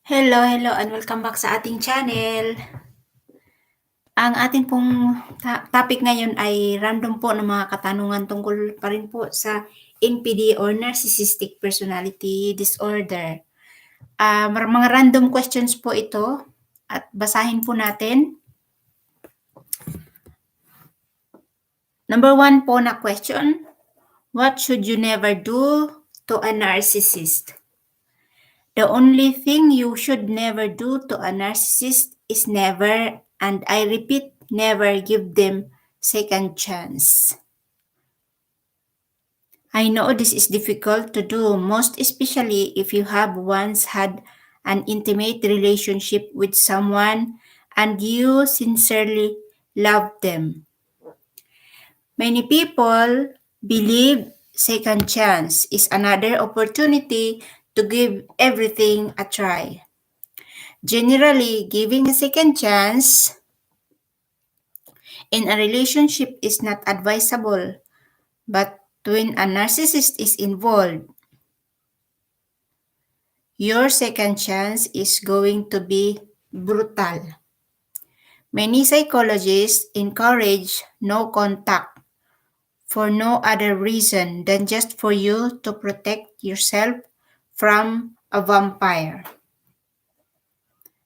Hello, hello and welcome back sa ating channel. Ang ating pong topic ngayon ay random po ng mga katanungan tungkol pa rin po sa NPD or Narcissistic Personality Disorder. Mga random questions po ito at basahin po natin. Number 1 po na question, what should you never do to a narcissist? The only thing you should never do to a narcissist is never, and I repeat, never give them second chance. I know this is difficult to do, most especially if you have once had an intimate relationship with someone and you sincerely love them. Many people believe second chance is another opportunity to give everything a try. Generally, giving a second chance in a relationship is not advisable, but when a narcissist is involved, your second chance is going to be brutal. Many psychologists encourage no contact for no other reason than just for you to protect yourself from a vampire.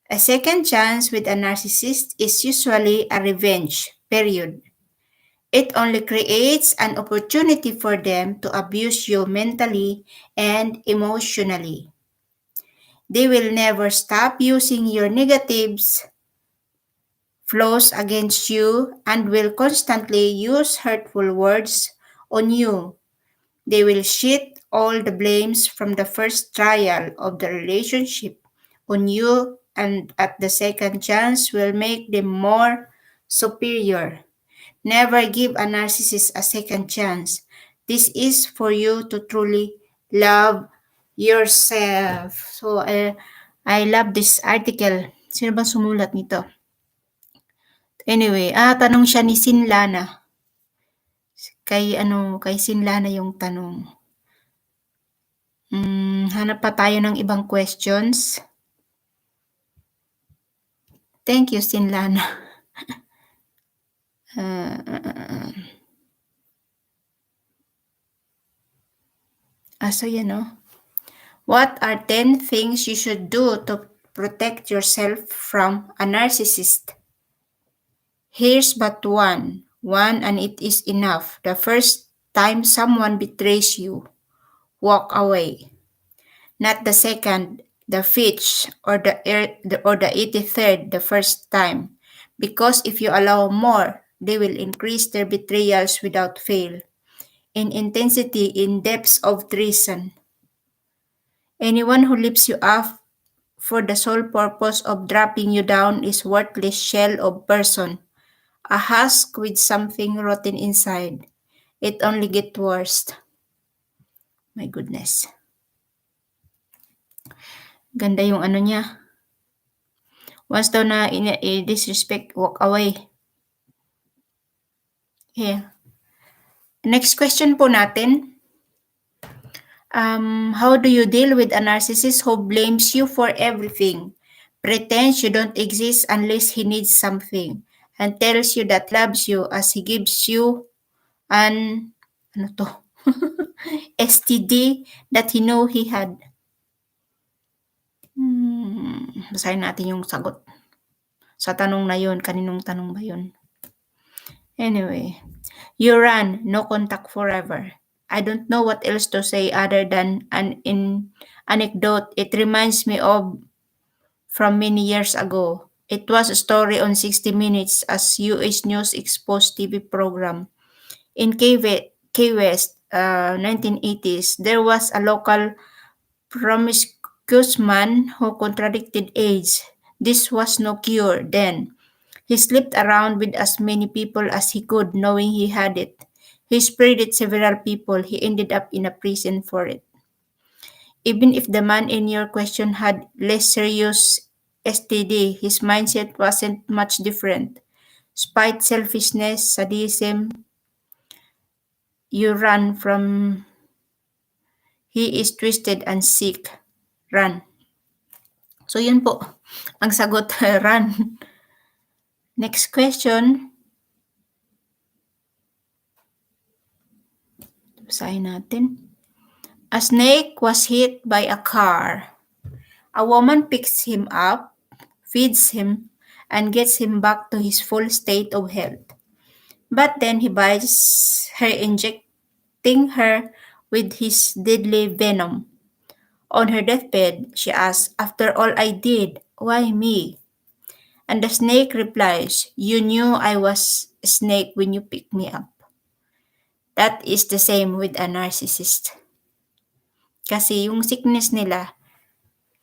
A second chance with a narcissist is usually a revenge, period. It only creates an opportunity for them to abuse you mentally and emotionally. They will never stop using your negatives, flaws against you, and will constantly use hurtful words on you. They will shift all the blames from the first trial of the relationship on you, and at the second chance will make them more superior. Never give a narcissist a second chance. This is for you to truly love yourself. So, I love this article. Sino bang sumulat nito? Anyway, tanong siya ni Sinlana. Kay Sinlana yung tanong. Hanap pa tayo ng ibang questions. Thank you, Sinlana. So yan, no? What are 10 things you should do to protect yourself from a narcissist? Here's but one and it is enough. The first time someone betrays you, walk away. Not the second, the fifth, or the 83rd, the first time. Because if you allow more, they will increase their betrayals without fail, in intensity, in depths of treason. Anyone who lifts you up for the sole purpose of dropping you down is worthless shell of person, a husk with something rotten inside. It only gets worse. My goodness. Ganda yung ano niya. Once daw na disrespect, walk away. Yeah. Next question po natin. How do you deal with a narcissist who blames you for everything, pretends you don't exist unless he needs something, and tells you that loves you as he gives you an STD that he know he had? Basahin natin yung sagot sa tanong na yun. Kaninong tanong ba yun? Anyway, you run, no contact forever. I don't know what else to say other than an anecdote. It reminds me of from many years ago. It was a story on 60 Minutes as US News exposed TV program. In Key West, 1980s, there was a local promiscuous man who contracted AIDS. This was no cure then. He slept around with as many people as he could, knowing he had it. He spread it several people. He ended up in a prison for it. Even if the man in your question had less serious STD, his mindset wasn't much different. Spite, selfishness, sadism, you run from. He is twisted and sick. Run. So yun po ang sagot, run. Next question. Basahin natin. A snake was hit by a car. A woman picks him up, feeds him, and gets him back to his full state of health. But then he bites her, injecting her with his deadly venom. On her deathbed, she asks, "After all I did, why me?" And the snake replies, "You knew I was a snake when you picked me up." That is the same with a narcissist. Kasi yung sickness nila,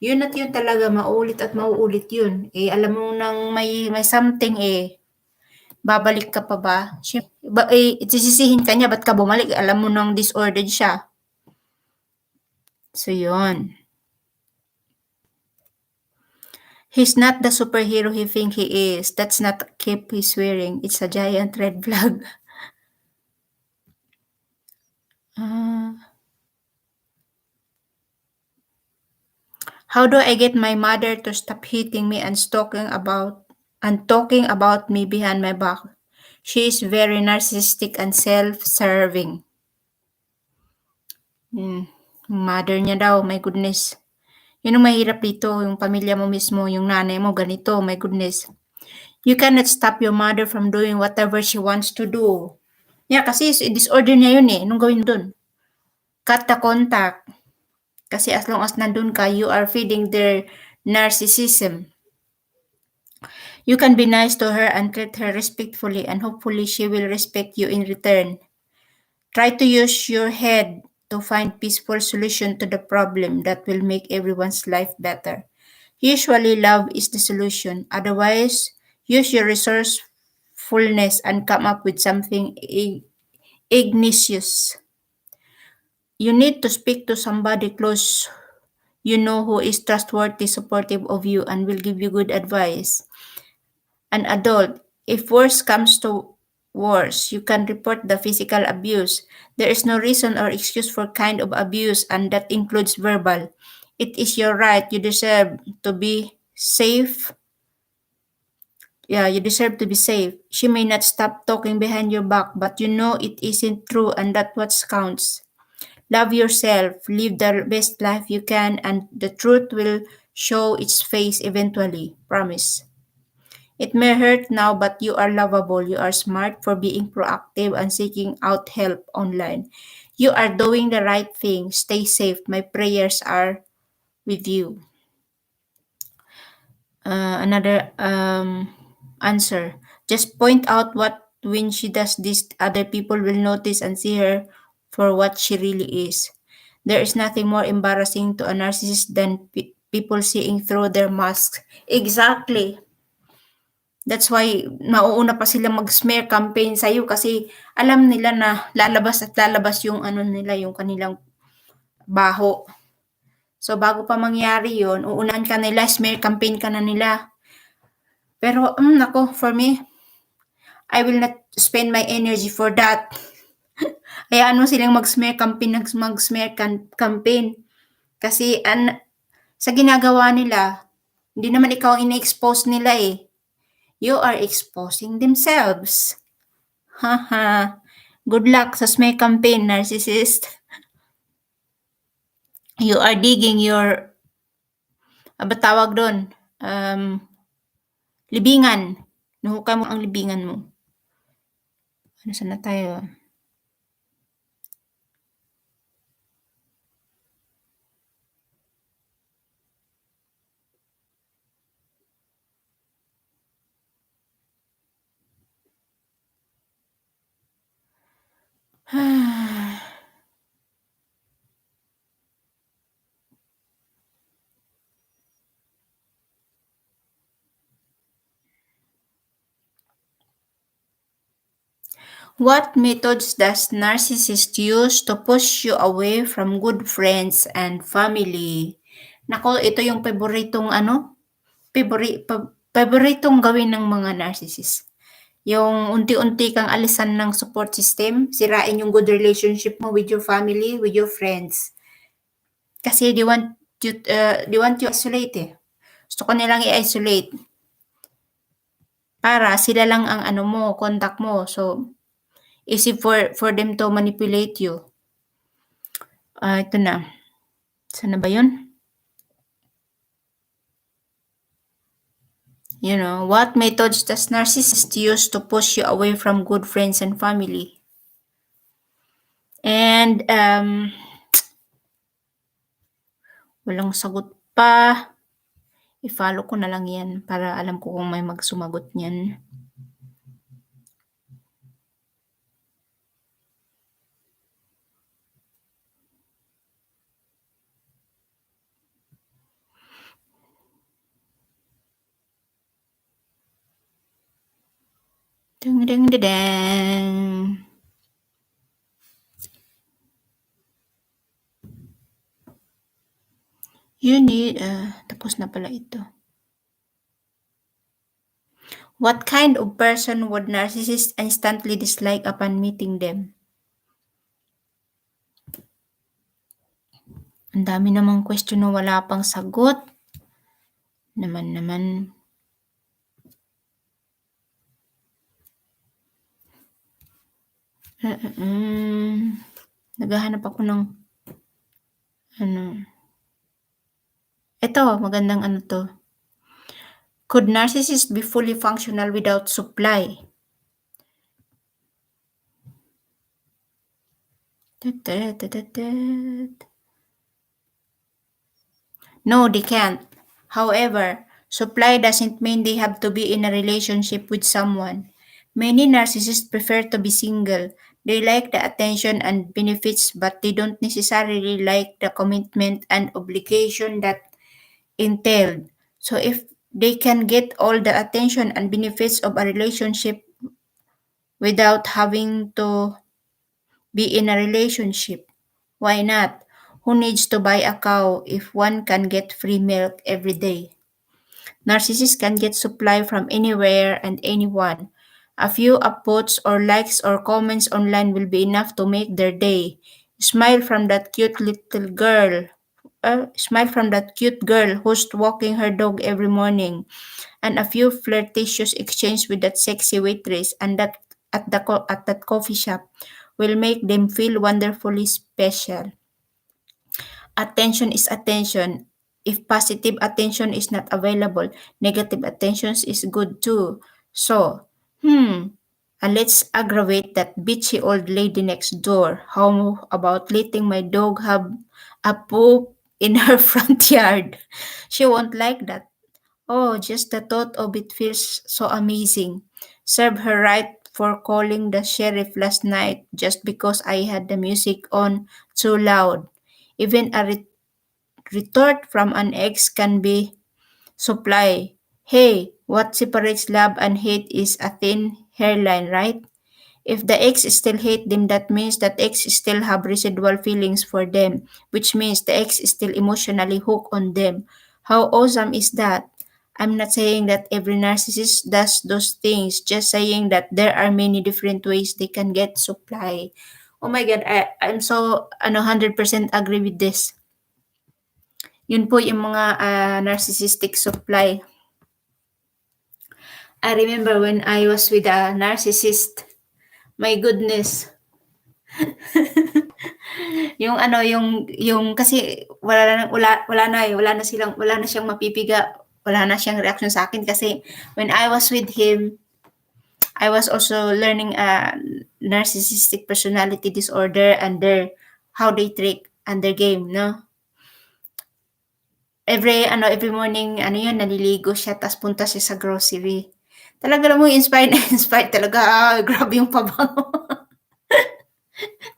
yun at yun talaga, maulit at mauulit yun. Alam mo nang may something babalik ka pa ba? Sisisihin ka niya, ba't ka bumalik? Alam mo nang disordered siya. So, yun. He's not the superhero he think he is. That's not a cape he's wearing. It's a giant red flag. How do I get my mother to stop hitting me and talking about me behind my back? She is very narcissistic and self-serving. Mother niya daw, my goodness. Yun ang mahirap dito, yung pamilya mo mismo, yung nanay mo, ganito, my goodness. You cannot stop your mother from doing whatever she wants to do. Yeah, kasi disorder niya yun nung gawin dun. Cut the contact. Kasi as long as nandun ka, you are feeding their narcissism. You can be nice to her and treat her respectfully, and hopefully she will respect you in return. Try to use your head to find peaceful solution to the problem that will make everyone's life better. Usually love is the solution. Otherwise, use your resourcefulness and come up with something igneous. You need to speak to somebody close you know who is trustworthy, supportive of you, and will give you good advice. An adult, if worse comes to worse, you can report the physical abuse. There is no reason or excuse for kind of abuse, and that includes verbal. It is your right. You deserve to be safe. Yeah, you deserve to be safe. She may not stop talking behind your back, but you know it isn't true, and that's what counts. Love yourself, live the best life you can, and the truth will show its face eventually. Promise. It may hurt now, but you are lovable. You are smart for being proactive and seeking out help online. You are doing the right thing. Stay safe. My prayers are with you. Another answer. Just point out what when she does this, other people will notice and see her for what she really is. There is nothing more embarrassing to a narcissist than people seeing through their masks. Exactly. That's why nauuna pa sila mag-smear campaign sa'yo kasi alam nila na lalabas at lalabas yung nila, yung kanilang baho. So bago pa mangyari yun, uunahan ka nila, smear campaign ka na nila. Pero nako, for me, I will not spend my energy for that. Hayaan mo silang mag-smear campaign. Kasi sa ginagawa nila, hindi naman ikaw ang ina-expose nila You are exposing themselves. Haha. Good luck sa smear campaign, narcissist. You are digging your, tawag doon? Libingan. Nahuka mo ang libingan mo. Saan na tayo? What methods does narcissist use to push you away from good friends and family? Nako, ito yung paboritong gawin ng mga narcissist. Yung unti-unti kang alisan ng support system, sirain yung good relationship mo with your family, with your friends. Kasi they want you isolate Gusto ko nilang i-isolate para sila lang ang ano mo, contact mo. So, easy for them to manipulate you. Ito na. Saan na ba yun? What methods does narcissist use to push you away from good friends and family? And, walang sagot pa. I-follow ko na lang yan para alam ko kung may magsumagot niyan. Ding ding ding ding. You need, tapos na pala ito. What kind of person would narcissists instantly dislike upon meeting them? Ang dami namang question na wala pang sagot. Naman. Naghahanap ako ng Ito, magandang to. Could narcissists be fully functional without supply? No, they can't. However, supply doesn't mean they have to be in a relationship with someone. Many narcissists prefer to be single. They like the attention and benefits, but they don't necessarily like the commitment and obligation that entailed. So if they can get all the attention and benefits of a relationship without having to be in a relationship, why not? Who needs to buy a cow if one can get free milk every day? Narcissists can get supply from anywhere and anyone. A few upvotes or likes or comments online will be enough to make their day. Smile from that cute little girl. Smile from that cute girl who's walking her dog every morning, and a few flirtatious exchanges with that sexy waitress and that at that coffee shop will make them feel wonderfully special. Attention is attention. If positive attention is not available, negative attention is good too. So, let's aggravate that bitchy old lady next door. How about letting my dog have a poop in her front yard? She won't like that. Oh, just the thought of it feels so amazing. Serve her right for calling the sheriff last night just because I had the music on too loud. Even a retort from an ex can be supply. Hey, what separates love and hate is a thin hairline, right? If the ex still hate them, that means that ex still have residual feelings for them, which means the ex is still emotionally hooked on them. How awesome is that? I'm not saying that every narcissist does those things, just saying that there are many different ways they can get supply. Oh my God, I'm so 100% agree with this. Yun po yung mga narcissistic supply. I remember when I was with a narcissist, my goodness. yung kasi wala na siyang mapipiga, wala na siyang reaction sa akin kasi when I was with him, I was also learning a narcissistic personality disorder and how they trick and their game, no? Every morning, naliligo siya, tas punta siya sa grocery. Talaga mo, inspired na inspired talaga. Grabe yung pabango.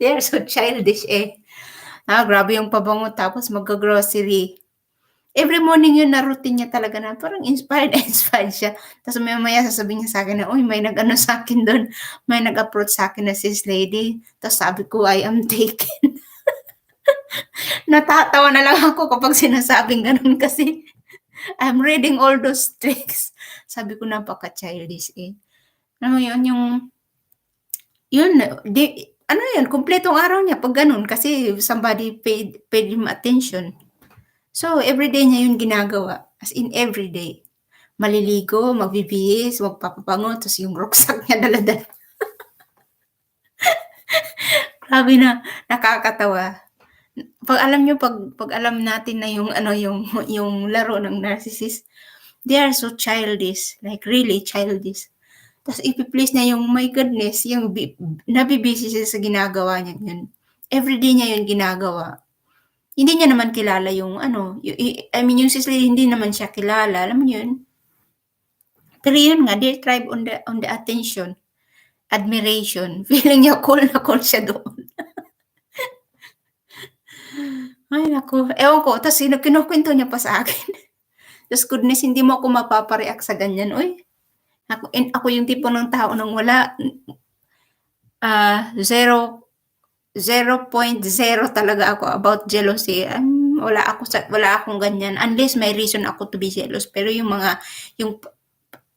They are so childish eh. Grabe yung pabango tapos mag-grocery. Every morning yun na routine niya talaga na parang inspired na inspired siya. Tapos maya sasabihin niya sa akin na, uy, may nag-ano sa akin doon. May nag-approach sa akin na sis lady. Tapos sabi ko, I am taken. Natatawa na lang ako kapag sinasabing ganun kasi I'm reading all those tricks. Sabi ko, napaka-childish eh. Alam mo yun, kumpletong araw niya pag ganun kasi somebody paid him attention. So, everyday niya yun ginagawa. As in everyday. Maliligo, magbibihis, magpapabango, tapos yung rucksack niya dala-dala. Grabe na, nakakatawa. Pag alam nyo, pag alam natin na yung yung laro ng narcissist, they are so childish, like really childish. Tapos ipi-please niya yung, my goodness, yung nabibisi siya sa ginagawa niya yun. Everyday niya yun ginagawa. Hindi niya naman kilala yung yung Sicily, hindi naman siya kilala, alam mo yun. Pero yun nga, they thrive on the attention, admiration. Feeling niya cool na cool siya doon. Ay naku, ewan ko, tapos kinukwento niya pa sa akin. Just goodness, hindi mo ako mapapareact sa ganyan. Uy, ako yung tipo ng tao nang wala, 0.0 talaga ako about jealousy. Wala akong ganyan unless may reason ako to be jealous. Pero yung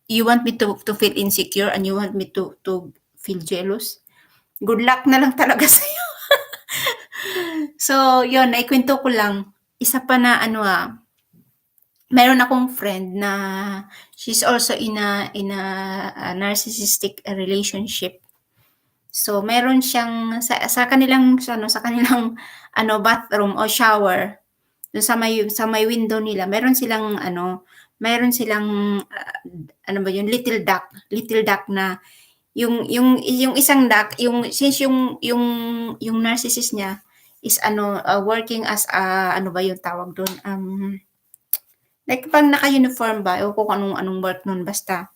you want me to feel insecure and you want me to feel jealous, good luck na lang talaga sa'yo. So, yun, naikwento ko lang. Isa pa na meron akong friend na she's also in a narcissistic relationship. So, meron siyang sa kanilang bathroom o shower, dun sa may window nila, meron silang little duck na yung isang duck, since yung narcissist niya is working as yung tawag doon, like pag naka-uniform ba, o kung anong work nun, basta.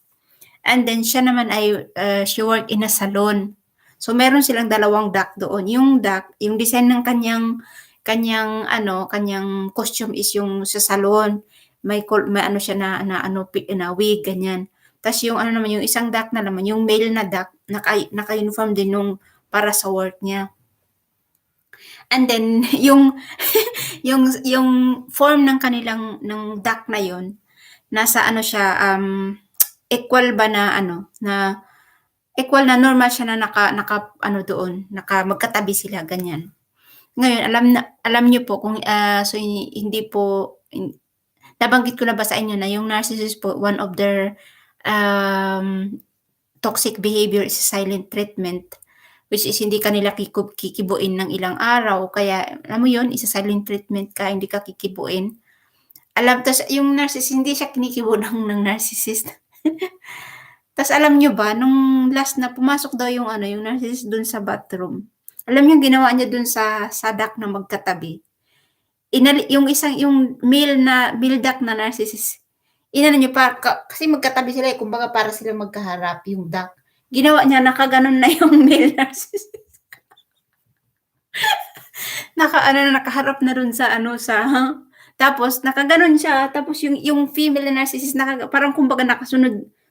And then siya naman ay she work in a salon. So meron silang dalawang duck doon. Yung duck, yung design ng kanyang costume is yung sa salon. May siya na wig, ganyan. Tapos yung yung isang duck na naman, yung male na duck, naka-uniform din nung para sa work niya. And then yung form ng kanilang duck na yon, nasa siya, equal ba na na equal na normal siya na naka doon, magkatabi sila, ganyan. Ngayon, alam niyo po kung so hindi po, nabanggit ko na ba sa inyo na yung narcissist po, one of their toxic behavior is silent treatment, which is hindi ka nila kikibuin ng ilang araw, kaya alam mo yun, isa-silent treatment ka, hindi ka kikibuin. Tas yung narcissist, hindi siya kinikibo ng narcissist. Tas alam nyo ba, nung last na pumasok daw yung yung narcissist dun sa bathroom, alam nyo yung ginawa niya dun sa duck na magkatabi? Yung male duck na narcissist, niya kasi magkatabi sila kumbaga para sila magkaharap, yung duck. Ginawa niya, nakaganon na yung male narcissist. Nakaharap na dun sa tapos nakaganon siya, tapos yung female narcissist parang kumbaga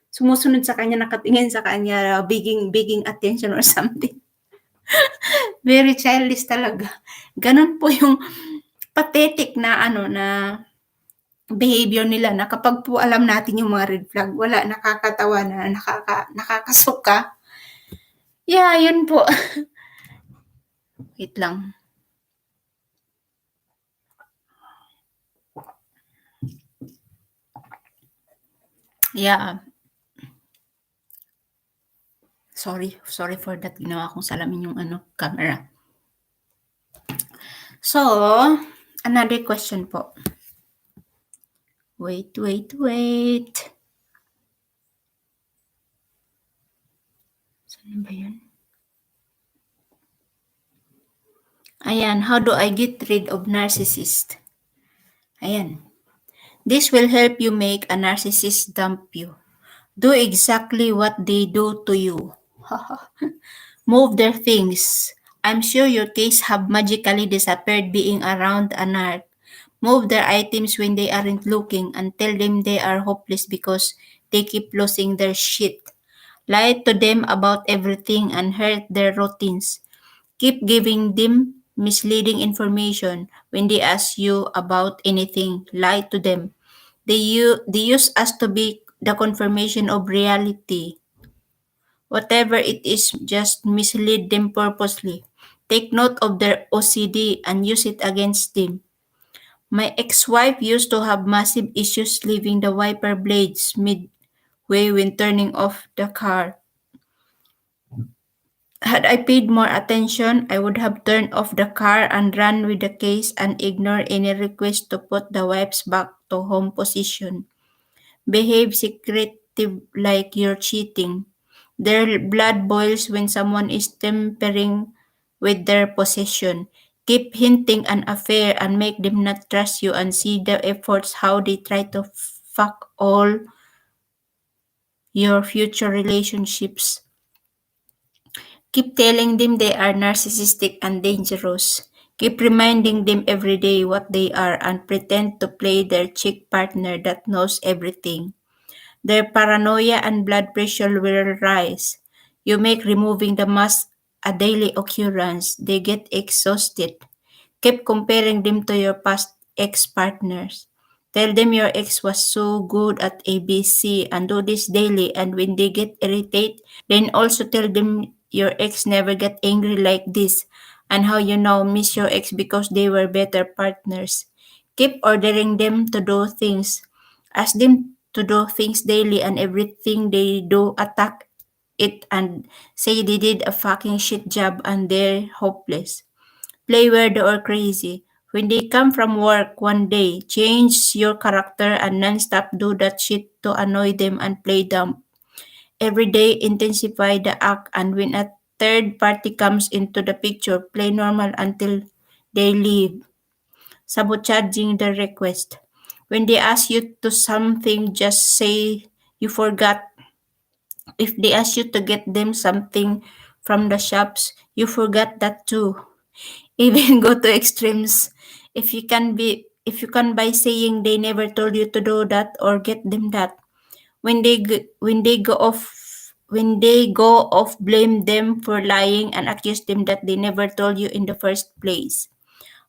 sumusunod sa kanya, nakatingin sa kanya, begging attention or something. Very childish talaga. Ganon po yung pathetic na na behavior nila, na kapag po alam natin yung mga red flag, wala, nakakatawa na, nakakasuka. Yeah, yun po. Wait lang. Yeah. Sorry for that. Ginawa kong salamin yung camera. So, another question po. Wait. Saan ba yun? Ayan, how do I get rid of narcissist? Ayan. This will help you make a narcissist dump you. Do exactly what they do to you. Move their things. I'm sure your case have magically disappeared being around a narc. Move their items when they aren't looking and tell them they are hopeless because they keep losing their shit. Lie to them about everything and hurt their routines. Keep giving them misleading information when they ask you about anything. Lie to them. They use us to be the confirmation of reality. Whatever it is, just mislead them purposely. Take note of their OCD and use it against them. My ex-wife used to have massive issues leaving the wiper blades midway when turning off the car. Had I paid more attention, I would have turned off the car and run with the case and ignored any request to put the wipes back to home position. Behave secretive like you're cheating. Their blood boils when someone is tampering with their possession. Keep hinting an affair and make them not trust you and see the efforts how they try to fuck all your future relationships. Keep telling them they are narcissistic and dangerous. Keep reminding them every day what they are and pretend to play their chick partner that knows everything. Their paranoia and blood pressure will rise. You make removing the mask a daily occurrence. They get exhausted. Keep comparing them to your past ex-partners. Tell them your ex was so good at ABC and do this daily, and when they get irritated, then also tell them your ex never got angry like this and how you now miss your ex because they were better partners. Keep ordering them to do things. Ask them to do things daily and everything they do attack it and say they did a fucking shit job and they're hopeless. Play weird or crazy. When they come from work one day, change your character and non-stop do that shit to annoy them and play dumb. Every day intensify the act and when a third party comes into the picture, play normal until they leave, sabotaging the request. When they ask you to something, just say you forgot. If they ask you to get them something from the shops, you forgot that too. Even go to extremes. If you can by saying they never told you to do that or get them that. When they go off blame them for lying and accuse them that they never told you in the first place.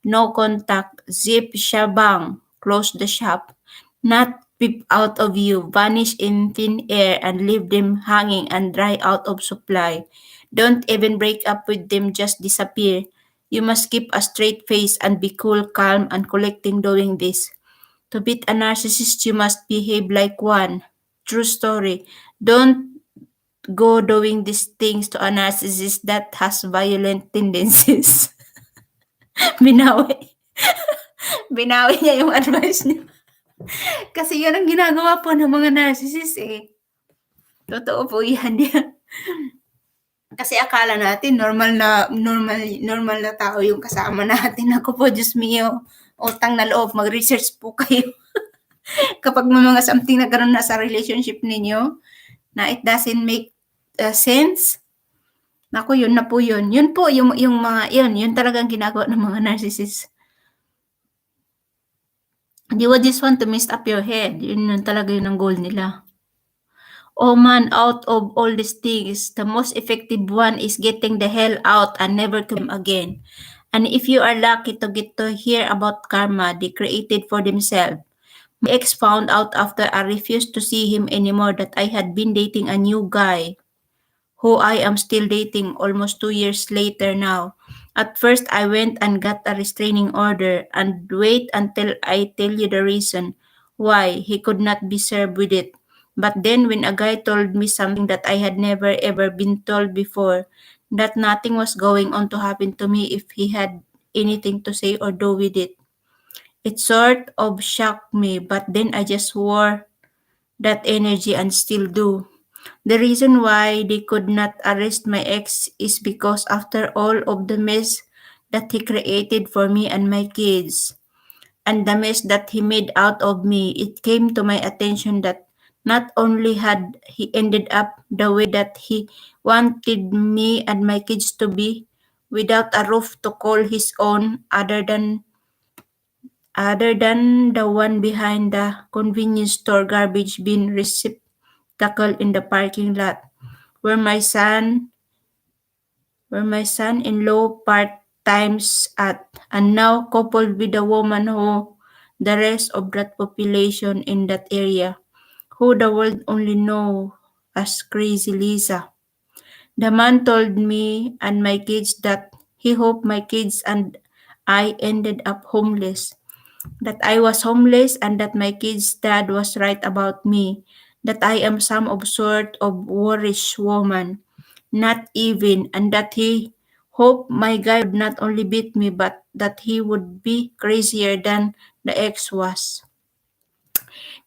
No contact, zip shabang, close the shop, not peep out of you, vanish in thin air and leave them hanging and dry out of supply. Don't even break up with them, just disappear. You must keep a straight face and be cool, calm, and collecting doing this. To beat a narcissist, you must behave like one. True story. Don't go doing these things to a narcissist that has violent tendencies. Binawi. Binawi niya yung advice niya. Kasi yun ang ginagawa po ng mga narcissist eh. Totoo po yan. Kasi akala natin normal na tao yung kasama natin. Ako po, Diyos mio, utang na loob, mag-research po kayo. Kapag may mga something na gano'n na sa relationship ninyo, na it doesn't make sense, naku, yun na po yun. Yun po, yung mga, yun talagang ginagawa ng mga narcissist. They would just want to mess up your head. Yun talaga yun ang goal nila. Oh man, out of all these things, the most effective one is getting the hell out and never come again. And if you are lucky to get to hear about karma they created for themselves, my ex found out after I refused to see him anymore that I had been dating a new guy who I am still dating almost 2 years later now. At first, I went and got a restraining order and wait until I tell you the reason why he could not be served with it. But then when a guy told me something that I had never ever been told before, that nothing was going on to happen to me if he had anything to say or do with it. It sort of shocked me, but then I just wore that energy and still do. The reason why they could not arrest my ex is because after all of the mess that he created for me and my kids, and the mess that he made out of me, it came to my attention that not only had he ended up the way that he wanted me and my kids to be, without a roof to call his own other than the one behind the convenience store garbage bin receptacle in the parking lot where my son-in-law part-times at, and now coupled with the woman who the rest of that population in that area, who the world only know as Crazy Lisa. The man told me and my kids that he hoped my kids and I ended up homeless. that I was homeless and that my kid's dad was right about me, that I am some of sort of warish woman, not even, and that he hoped my guy would not only beat me but that he would be crazier than the ex was.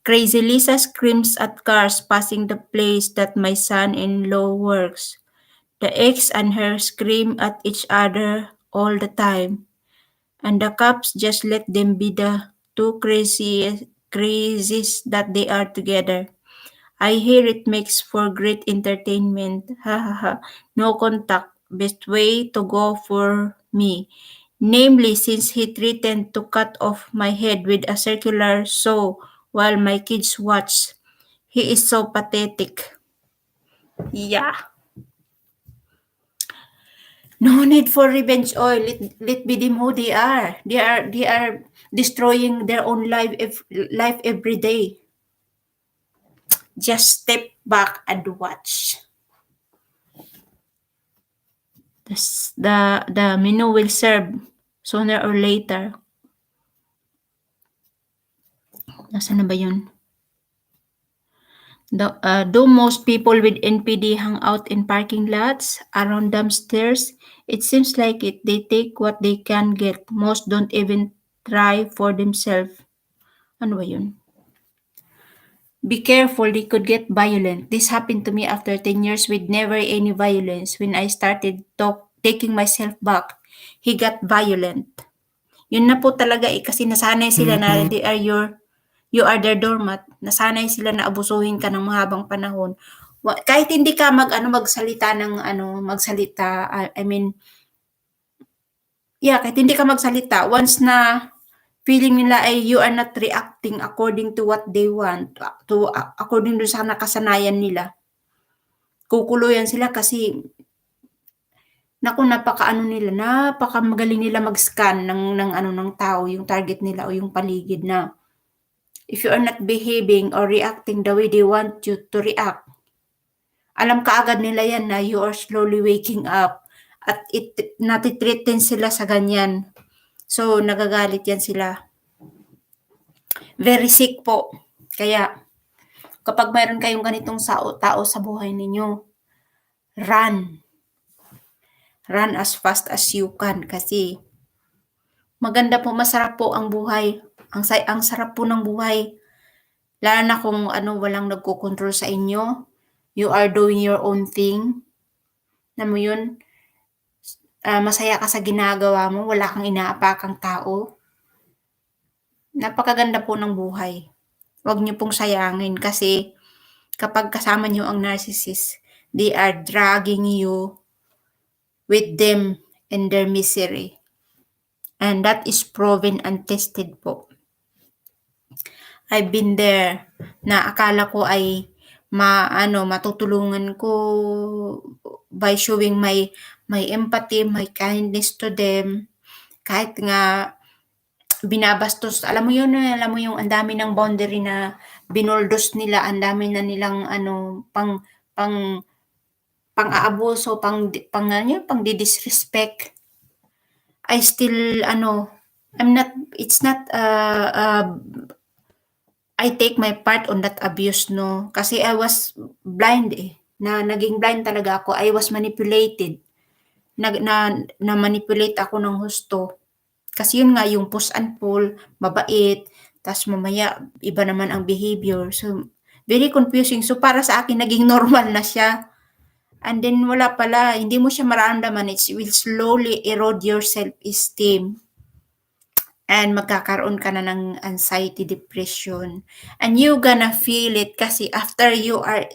Crazy Lisa screams at cars passing the place that my son-in-law works. The ex and her scream at each other all the time, and the cops just let them be the two crazies that they are together. I hear it makes for great entertainment. Ha ha ha. No contact. Best way to go for me. Namely, since he threatened to cut off my head with a circular saw while my kids watch. He is so pathetic. Yeah. No need for revenge oil. Let be them who they are. They are destroying their own life every day. Just step back and watch. The menu will serve sooner or later. Nasaan na ba yun? Do most people with NPD hang out in parking lots, around dumpsters? It seems like it. They take what they can get. Most don't even try for themselves. Ano ba yun? Be careful, they could get violent. This happened to me after 10 years with never any violence. When I started taking myself back, he got violent. Yun na po talaga kasi nasanay sila na you are their doormat. Nasanay sila na abusuhin ka ng mahabang panahon. Kahit hindi ka kahit hindi ka magsalita, once na feeling nila ay you are not reacting according to what they want, according to sa nakasanayan nila, kukuluyan sila kasi napakamagaling nila mag-scan ng tao, yung target nila o yung paligid na if you are not behaving or reacting the way they want you to react, alam kaagad nila yan na you are slowly waking up at natitreaten sila sa ganyan. So, nagagalit yan sila. Very sick po. Kaya, kapag mayroon kayong ganitong tao sa buhay ninyo, run. Run as fast as you can kasi maganda po, masarap po ang buhay. Ang sarap po ng buhay. Lalo na kung walang nagko-control sa inyo. You are doing your own thing. Alam mo yun? Masaya ka sa ginagawa mo. Wala kang inaapakang tao. Napakaganda po ng buhay. Huwag niyo pong sayangin kasi kapag kasama niyo ang narcissist, they are dragging you with them in their misery. And that is proven and tested po. I've been there na akala ko ay matutulungan ko by showing my empathy, my kindness to them. Kahit nga binabastos, alam mo yung ang dami ng boundary na binoldos nila, ang dami na nilang pang-aabuso, pang-disrespect. I still I take my part on that abuse, no? Kasi I was blind naging blind talaga ako. I was manipulated. Na-manipulate ako ng husto. Kasi yun nga, yung push and pull, mabait, tas mamaya, iba naman ang behavior. So, very confusing. So, para sa akin, naging normal na siya. And then, wala pala, hindi mo siya mararamdaman. It will slowly erode your self-esteem. And magkakaroon ka na ng anxiety, depression. And you gonna feel it kasi after you are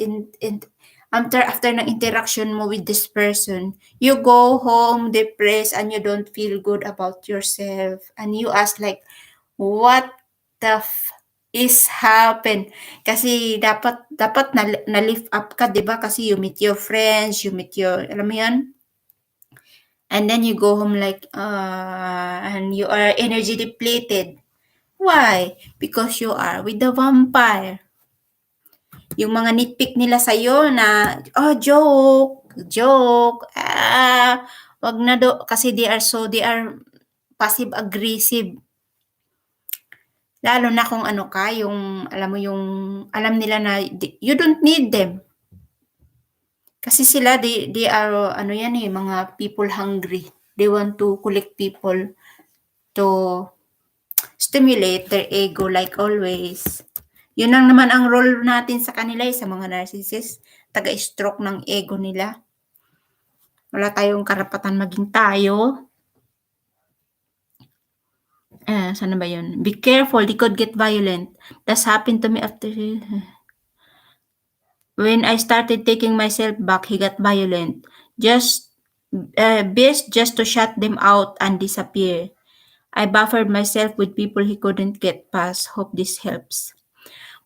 after ng interaction mo with this person, you go home depressed and you don't feel good about yourself. And you ask like, what the is happen? Kasi dapat na lift up ka, 'di ba? Kasi you meet your friends, alam mo 'yan? And then you go home like, and you are energy depleted. Why? Because you are with the vampire. Yung mga nitpick nila sa'yo na, joke, wag na kasi they are passive-aggressive. Lalo na kung ano ka, yung alam mo yung alam nila na you don't need them. Kasi sila they are ano yan eh, mga people hungry. They want to collect people to stimulate their ego like always. Yun lang naman ang role natin sa kanila eh, sa mga narcissist. Taga-stroke ng ego nila. Wala tayong karapatan maging tayo. Sana ba yun? Be careful, they could get violent. That's happened to me after... When I started taking myself back, he got violent. Best just to shut them out and disappear. I buffered myself with people he couldn't get past. Hope this helps.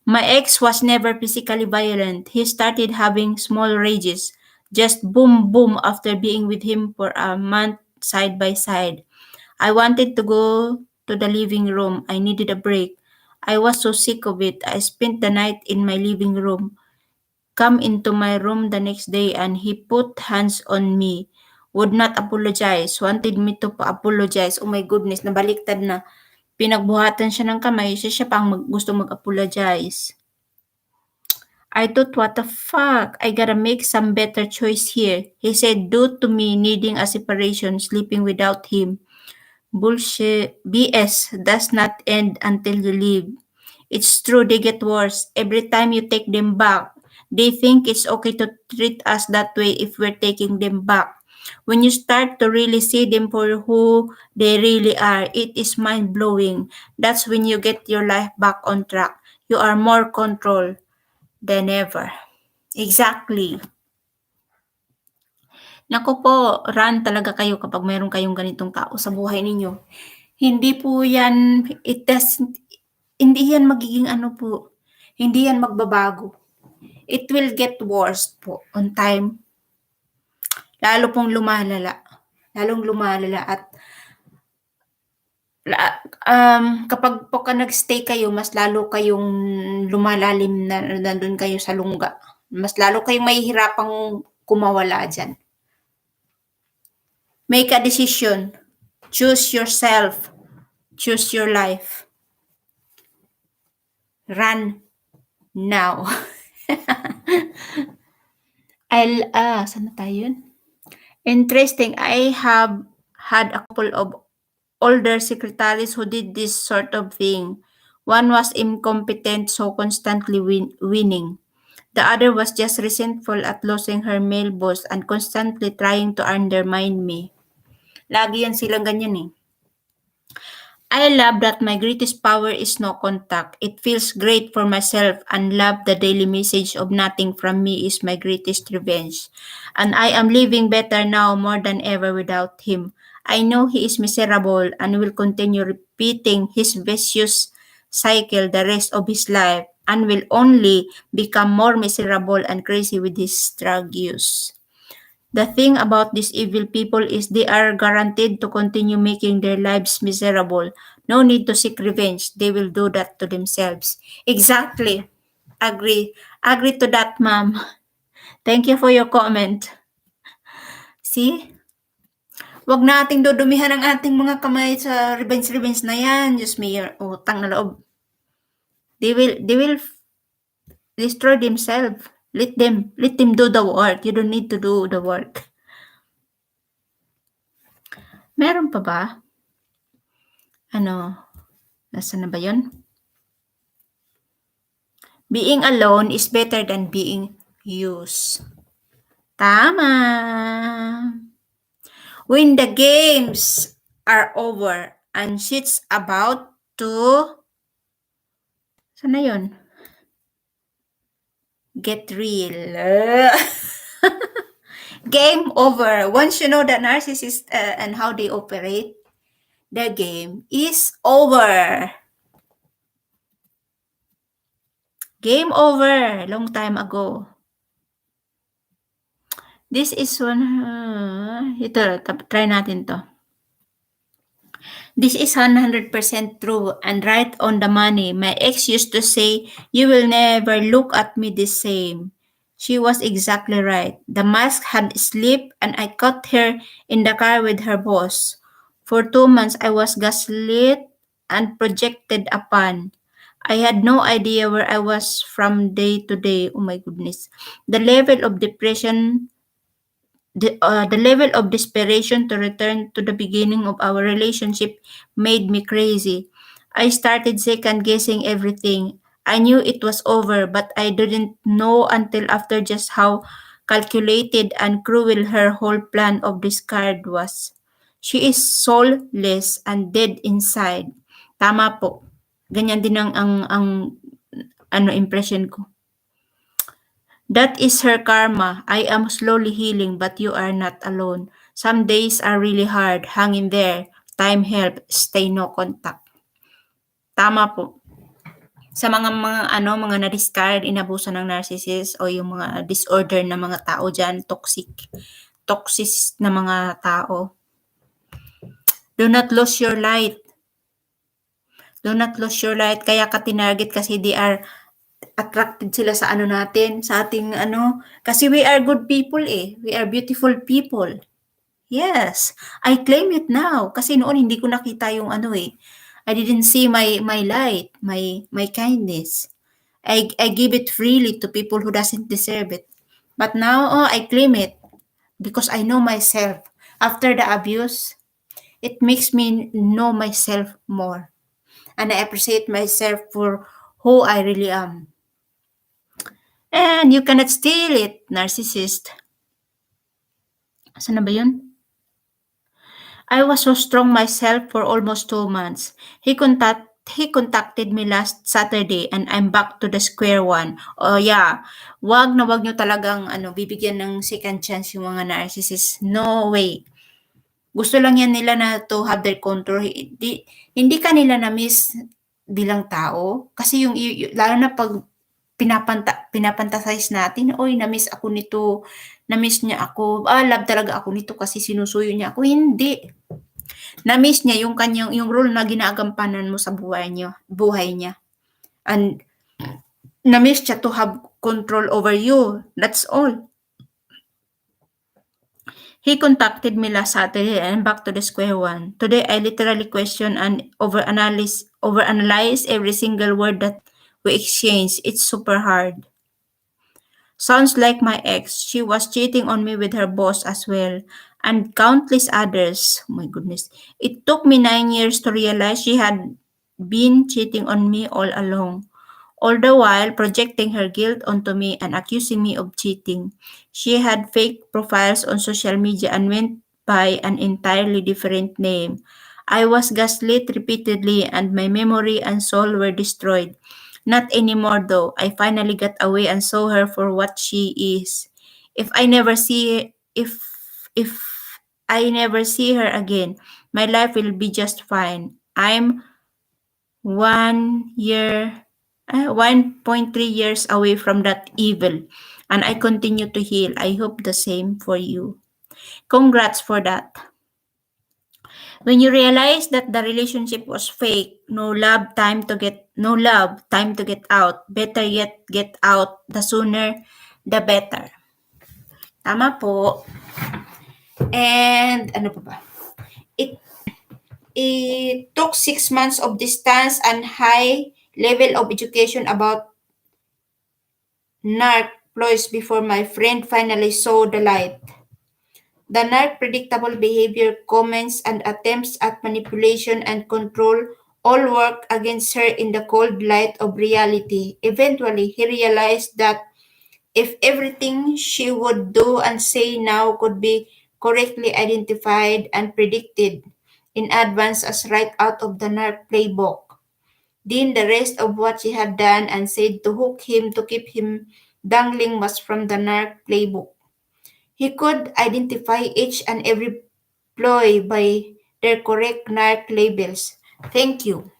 My ex was never physically violent. He started having small rages, just boom boom after being with him for a month side by side. I wanted to go to the living room. I needed a break. I was so sick of it. I spent the night in my living room. Come into my room the next day and he put hands on me. Would not apologize. Wanted me to apologize. Oh my goodness, nabaliktad na. Pinagbuhatan siya ng kamay, siya pa ang gusto mag-apologize. I thought, what the fuck? I gotta make some better choice here. He said, due to me needing a separation, sleeping without him. Bullshit. BS does not end until you leave. It's true, they get worse. Every time you take them back, they think it's okay to treat us that way if we're taking them back. When you start to really see them for who they really are, it is mind-blowing. That's when you get your life back on track. You are more control than ever. Exactly. Naku po, run talaga kayo kapag mayroon kayong ganitong tao sa buhay ninyo. Hindi po yan, hindi yan magiging ano po, hindi yan magbabago. It will get worse po on time. Lalo pong lumalala. Lalong lumalala at kapag po nag-stay kayo, mas lalo kayong lumalalim na nandun kayo sa lungga. Mas lalo kayong mahihirapang kumawala dyan. Make a decision. Choose yourself. Choose your life. Run now. Saan na tayo yun? Interesting. I have had a couple of older secretaries who did this sort of thing. One was incompetent, so constantly winning. The other was just resentful at losing her male boss and constantly trying to undermine me. Lagi yan silang ganyan eh. I love that my greatest power is no contact. It feels great for myself and love the daily message of nothing from me is my greatest revenge. And I am living better now more than ever without him. I know he is miserable and will continue repeating his vicious cycle the rest of his life and will only become more miserable and crazy with his drug use. The thing about these evil people is they are guaranteed to continue making their lives miserable. No need to seek revenge. They will do that to themselves. Exactly. Agree. Agree to that, ma'am. Thank you for your comment. See? Huwag nating dudumihan ang ating mga kamay sa revenge na yan. Diyos me, utang na loob. They will destroy themselves. Let them do the work. You don't need to do the work. Meron pa ba? Nasaan na ba yun? Being alone is better than being used. Tama. When the games are over and shit's about to... Saan na yun? Get real. Game over. Once you know the narcissist and how they operate, the game is over. Game over. Long time ago. This is one. Ito, try natin to. This is 100% true and right on the money. My ex used to say, you will never look at me the same. She was exactly right. The mask had slipped and I caught her in the car with her boss. For 2 months, I was gaslit and projected upon. I had no idea where I was from day to day. Oh my goodness. The level of depression, the level of desperation to return to the beginning of our relationship made me crazy. I started second guessing everything. I knew it was over, but I didn't know until after just how calculated and cruel her whole plan of discard was. She is soulless and dead inside. Tama po. Ganyan din ang impression ko. That is her karma. I am slowly healing, but you are not alone. Some days are really hard. Hang in there. Time help. Stay no contact. Tama po. Sa mga na-discard, inabuso ng narcissist o yung mga disorder na mga tao dyan, toxic na mga tao. Do not lose your light. Do not lose your light. Kaya ka tinarget kasi they are attracted sila sa natin, sa ating kasi we are good people eh. We are beautiful people. Yes, I claim it now kasi noon hindi ko nakita yung I didn't see my light, my kindness. I give it freely to people who doesn't deserve it. But now, I claim it because I know myself. After the abuse, it makes me know myself more. And I appreciate myself for who I really am. And you cannot steal it, narcissist. Saan na ba yun? I was so strong myself for almost 2 months. He contacted me last Saturday and I'm back to the square one. Oh yeah, wag nyo talagang bibigyan ng second chance yung mga narcissist. No way. Gusto lang yan nila na to have their control. Hindi ka nila na-miss bilang tao. Kasi lalo na pag pinapantasize natin, oy, na-miss ako nito, na-miss niya ako, love talaga ako nito kasi sinusuyo niya ako. Hindi. Na-miss niya yung role na ginagampanan mo sa buhay niya. And na-miss siya to have control over you. That's all. He contacted me last Saturday and back to the square one. Today, I literally question and overanalyze every single word that we exchange. It's super hard. Sounds like my ex. She was cheating on me with her boss as well, and countless others. Oh my goodness. It took me 9 years to realize she had been cheating on me all along, all the while projecting her guilt onto me and accusing me of cheating. She had fake profiles on social media and went by an entirely different name. I was gaslit repeatedly and my memory and soul were destroyed. Not anymore though. I finally got away and saw her for what she is. If I never see her again, my life will be just fine. I'm 1 year 1.3 years away from that evil and I continue to heal. I hope the same for you. Congrats for that. When you realize that the relationship was fake, no love, time to get out. Better yet, get out. The sooner, the better. Tama po. And ano pa ba? It took 6 months of distance and high level of education about narc ploys before my friend finally saw the light. The narc predictable behavior, comments, and attempts at manipulation and control all work against her in the cold light of reality. Eventually, he realized that if everything she would do and say now could be correctly identified and predicted in advance as right out of the narc playbook, then the rest of what she had done and said to hook him to keep him dangling was from the narc playbook. He could identify each and every ploy by their correct narc labels. Thank you.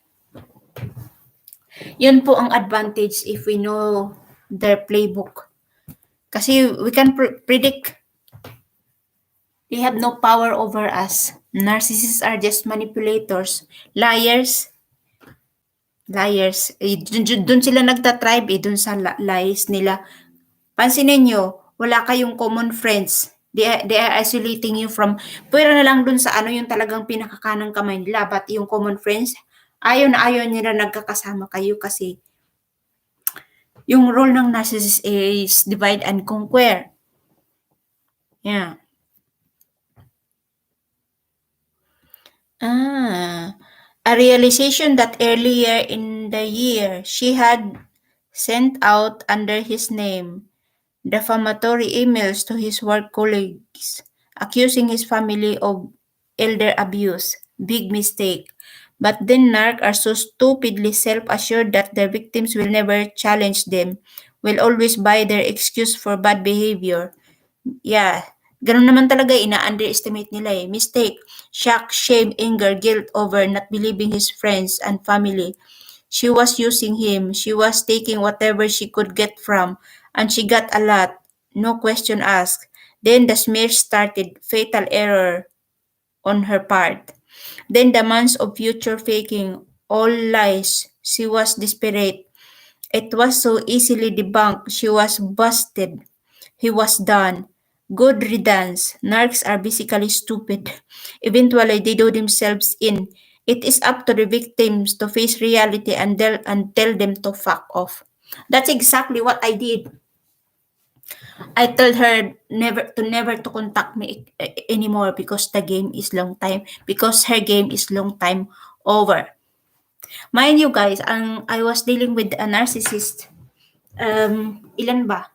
Yun po ang advantage if we know their playbook. Kasi we can predict. They have no power over us. Narcissists are just manipulators. Liars. Doon sila nagtatribe doon sa lies nila. Pansinin nyo, wala kayong common friends. They are isolating you from, pwera na lang dun sa yung talagang pinakakanang kamay nila, but yung common friends, ayaw na ayaw nila nagkakasama kayo kasi yung role ng narcissist is divide and conquer. Yeah. A realization that earlier in the year she had sent out under his name defamatory emails to his work colleagues, accusing his family of elder abuse. Big mistake. But then narc are so stupidly self-assured that their victims will never challenge them, will always buy their excuse for bad behavior. Yeah, ganun naman talaga, ina-underestimate nila eh. Mistake, shock, shame, anger, guilt over not believing his friends and family. She was using him. She was taking whatever she could get from, and she got a lot. No question asked. Then the smear started. Fatal error on her part. Then the months of future faking. All lies. She was desperate. It was so easily debunked. She was busted. He was done. Good riddance. Narcs are basically stupid. Eventually, they do themselves in. It is up to the victims to face reality and tell them to fuck off. That's exactly what I did. I told her never to contact me anymore because the game is long time, because her game is long time over. Mind you guys, I was dealing with a narcissist. Ilan ba?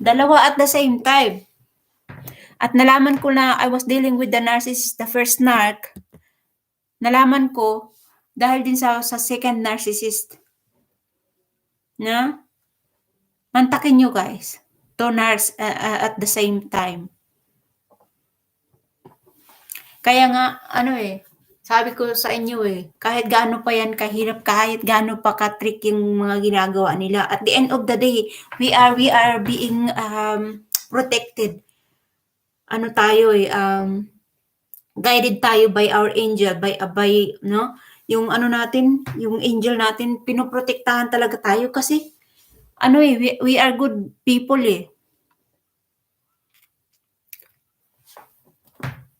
Dalawa at the same time. At nalaman ko na I was dealing with the narcissist, the first narc. Nalaman ko dahil din sa second narcissist. Na? Mantakin nyo guys. Two narcs at the same time. Kaya nga, sabi ko sa inyo kahit gaano pa yan kahirap, kahit gaano pa ka-trick yung mga ginagawa nila, at the end of the day, we are being protected. Guided tayo by our angel, by yung natin, yung angel natin, pinoprotektahan talaga tayo kasi, we are good people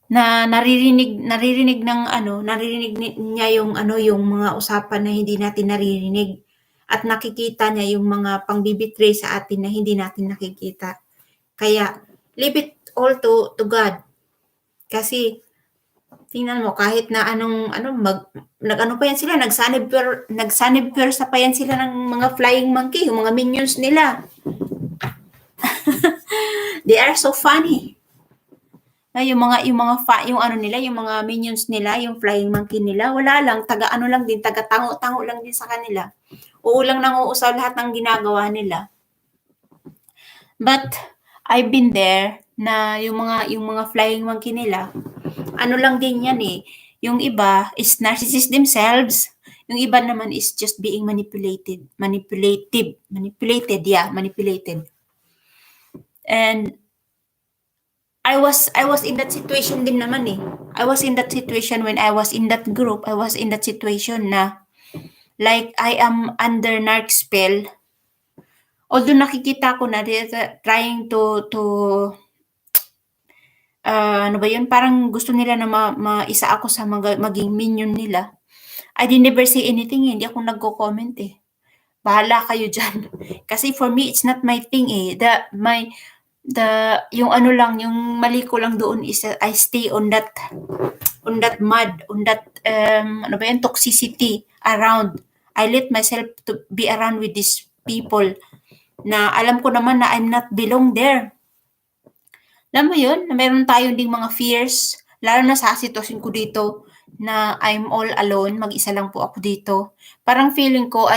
na naririnig niya yung mga usapan na hindi natin naririnig, at nakikita niya yung mga pangbibitray sa atin na hindi natin nakikita. Kaya leave it all to God. Kasi tingnan mo, kahit na pa yan sila, nagsanib sa pa yan sila ng mga flying monkey, yung mga minions nila. They are so funny. Yung mga minions nila, yung flying monkey nila, wala lang, taga tango lang din sa kanila. Uulang nanguusaw lahat ng ginagawa nila. But I've been there na yung mga flying monkey nila, lang din yan yung iba is narcissist themselves, yung iba naman is just being manipulated. And I was in that situation din naman I was in that situation when I was in that group. I was in that situation na like I am under narc spell. Although nakikita ko na trying to parang gusto nila na maisa ako sa maging minion nila. I did never say anything hindi ako nagko-comment Bahala kayo dyan. Kasi for me, it's not my thing yung yung mali ko lang doon is I stay on that mud, on that toxicity around. I let myself to be around with these people na alam ko naman na I'm not belong there. Alam mo yun, na meron tayong ding mga fears, lalo na sa sitwasyon ko dito na I'm all alone, mag-isa lang po ako dito. Parang feeling ko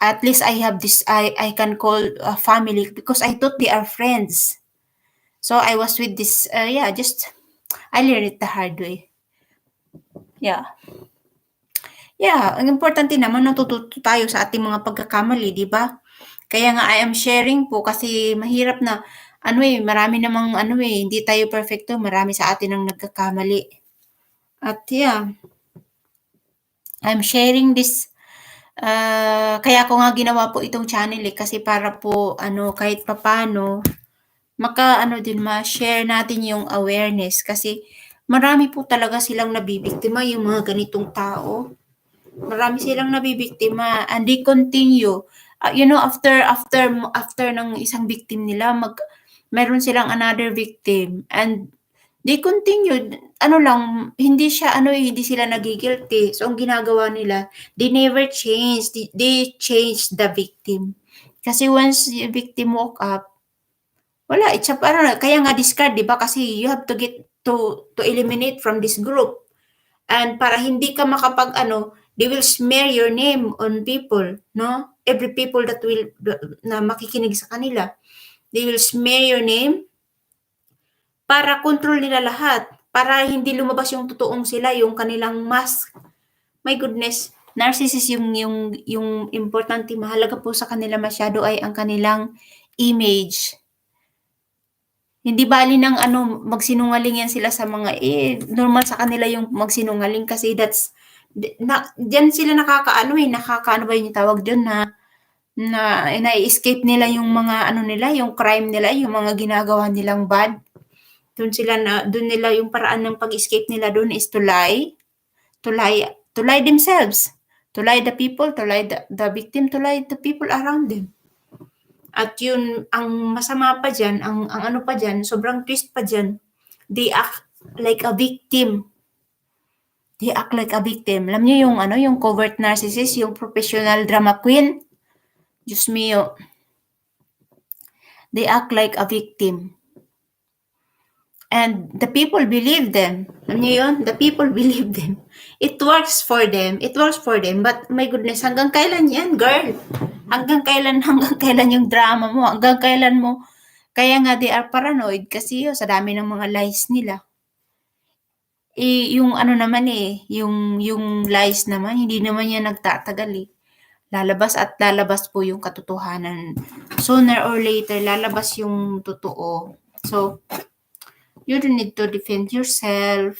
at least I have this, I can call a family because I thought they are friends. So I was with this, I learned it the hard way. Yeah. Yeah, ang importante naman natututo tayo sa ating mga pagkakamali, di ba? Kaya nga I am sharing po kasi mahirap na marami namang hindi tayo perfecto, marami sa atin ang nagkakamali. At yeah, I'm sharing this kaya ko nga ginawa po itong channel kasi para po kahit papano ma-share natin yung awareness kasi marami po talaga silang nabibiktima yung mga ganitong tao. Marami silang nabibiktima and they continue. After ng isang victim nila, meron silang another victim and they continued. Hindi sila nagigilty. So, ang ginagawa nila, they never change. They change the victim. Kasi once the victim woke up, wala, kaya nga discard, di ba? Kasi you have to get to eliminate from this group. And para hindi ka they will smear your name on people, no? Every people na makikinig sa kanila, they will smear your name para control nila lahat, para hindi lumabas yung totoong sila, yung kanilang mask. My goodness, narcissist yung importante, mahalaga po sa kanila masyado ay ang kanilang image. Hindi bali ng magsinungaling yan sila sa mga, normal sa kanila yung magsinungaling kasi diyan sila nakakaano ba yung tawag dyan na-escape nila yung mga yung crime nila, yung mga ginagawa nilang bad. Doon nila yung paraan ng pag-escape nila doon is to lie themselves, to lie the people, to lie the victim, to lie the people around them. At yun, ang masama pa dyan, ang ano pa dyan, sobrang twist pa dyan, they act like a victim. They act like a victim. Alam niyo yung covert narcissist, yung professional drama queen? Diyos mio. They act like a victim. And the people believe them. Alam niyo yun? The people believe them. It works for them. But my goodness, hanggang kailan yan, girl? Hanggang kailan yung drama mo? Hanggang kailan mo? Kaya nga they are paranoid kasi sa dami ng mga lies nila. Yung yung lies naman, hindi naman yan nagtatagal eh. Lalabas po yung katotohanan. Sooner or later, lalabas yung totoo. So, you don't need to defend yourself.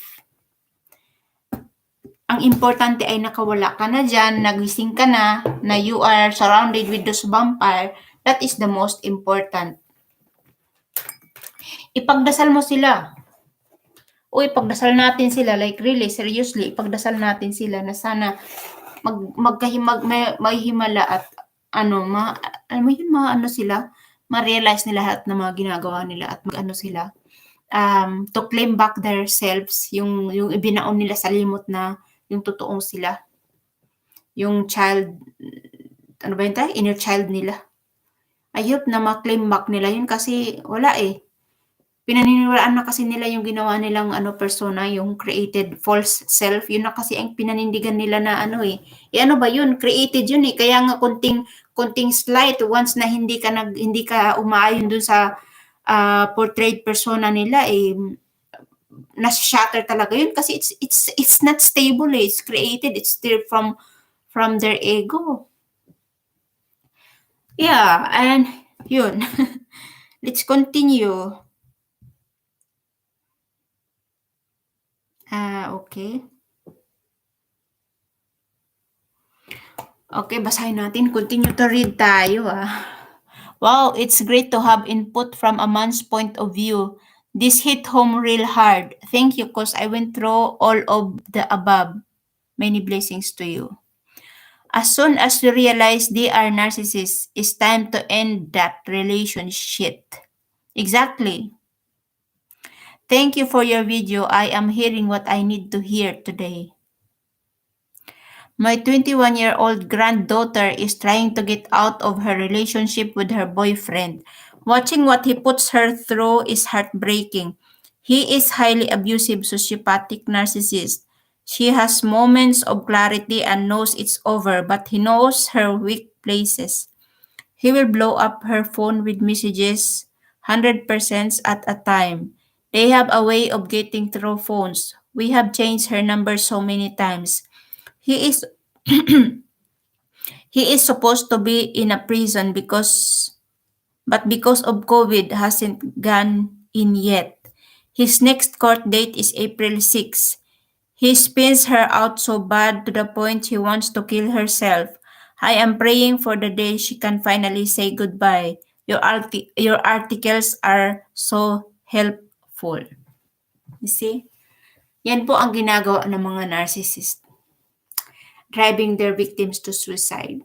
Ang importante ay nakawala ka na dyan, nagising ka na you are surrounded with those vampire. That is the most important. Ipagdasal mo sila. Ipagdasal natin sila, like really, seriously, ipagdasal natin sila na sana mahihimala at sila, ma-realize nila lahat ng mga ginagawa nila at sila, to claim back their selves, yung ibinaon nila sa limot na yung totoong sila, yung child, inner child nila. I hope na ma-claim back nila yun kasi wala pinaniniwalaan na kasi nila yung ginawa nilang persona, yung created false self, yun na kasi ang pinanindigan nila na ano ba yun, created yun kaya nga konting slight once na hindi ka umaayon dun sa portrayed persona nila na-shatter talaga yun kasi it's not stable it's created, it's still from their ego. Yeah, and yun. Let's continue. Okay. Okay, basahin natin. Continue to read tayo. Wow, it's great to have input from a man's point of view. This hit home real hard. Thank you, cause I went through all of the above. Many blessings to you. As soon as you realize they are narcissists, it's time to end that relationship. Exactly. Thank you for your video. I am hearing what I need to hear today. My 21-year-old granddaughter is trying to get out of her relationship with her boyfriend. Watching what he puts her through is heartbreaking. He is highly abusive, sociopathic narcissist. She has moments of clarity and knows it's over, but he knows her weak places. He will blow up her phone with messages 100% at a time. They have a way of getting through phones. We have changed her number so many times. He is he is supposed to be in a prison but because of COVID hasn't gone in yet. His next court date is April 6. He spins her out so bad to the point he wants to kill herself. I am praying for the day she can finally say goodbye. Your articles are so helpful. You see? Yan po ang ginagawa ng mga narcissist. driving their victims to suicide.